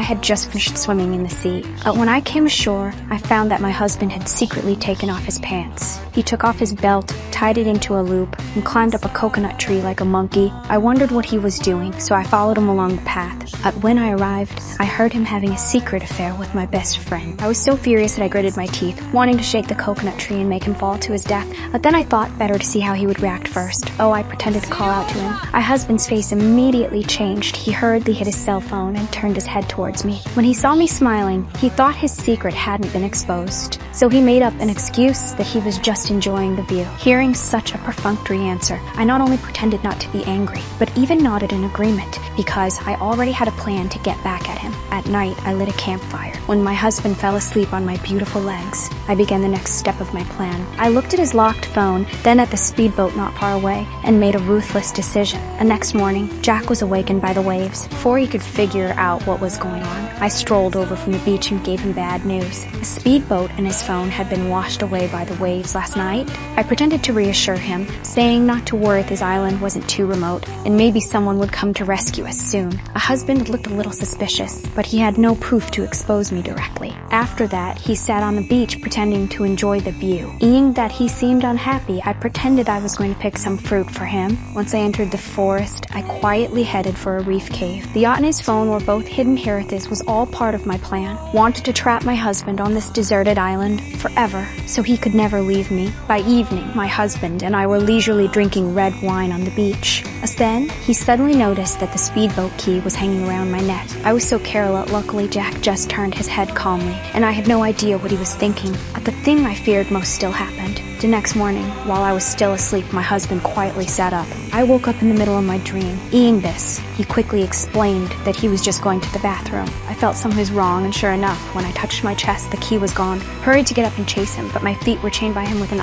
had just finished swimming in the sea. But when I came ashore, I found that my husband had secretly taken off his pants. He took off his belt, tied it into a loop, and climbed up a coconut tree like a monkey. I wondered what he was doing, so I followed him along the path. But when I arrived, I heard him having a secret affair with my best friend. I was so furious that I gritted my teeth, wanting to shake the coconut tree and make him fall to his death. But then I thought better to see how he would react first. Oh, I pretended to call out to him. My husband's face immediately changed. He hurriedly hit his cell phone and turned his head towards me. When he saw me smiling, he thought his secret hadn't been exposed. So he made up an excuse that he was just enjoying the view. Hearing such a perfunctory answer, I not only pretended not to be angry, but even nodded in agreement, because I already had a plan to get back at him. At night, I lit a campfire. When my husband fell asleep on my beautiful legs, I began the next step of my plan. I looked at his locked phone, then at the speedboat not far away, and made a ruthless decision. The next morning, Jack was awakened by the waves. Before he could figure out what was going on, I strolled over from the beach and gave him bad news. The speedboat and his phone had been washed away by the waves last night. I pretended to reassure him, saying not to worry if his island wasn't too remote, and maybe someone would come to rescue us soon. My husband looked a little suspicious, but he had no proof to expose me directly. After that, he sat on the beach pretending to enjoy the view. Seeing that he seemed unhappy, I pretended I was going to pick some fruit for him. Once I entered the forest, I quietly headed for a reef cave. The yacht and his phone were both hidden here at this was all part of my plan. Wanted to trap my husband on this deserted island forever, so he could never leave me. By evening, my husband and I were leisurely drinking red wine on the beach. As then, he suddenly noticed that the speedboat key was hanging around my neck. I was so careless. Luckily, Jack just turned his head calmly, and I had no idea what he was thinking. But the thing I feared most still happened. The next morning, while I was still asleep, my husband quietly sat up. I woke up in the middle of my dream. Seeing this, he quickly explained that he was just going to the bathroom. I felt something was wrong, and sure enough, when I touched my chest, the key was gone. Hurried to get up and chase him, but my feet were chained by him with an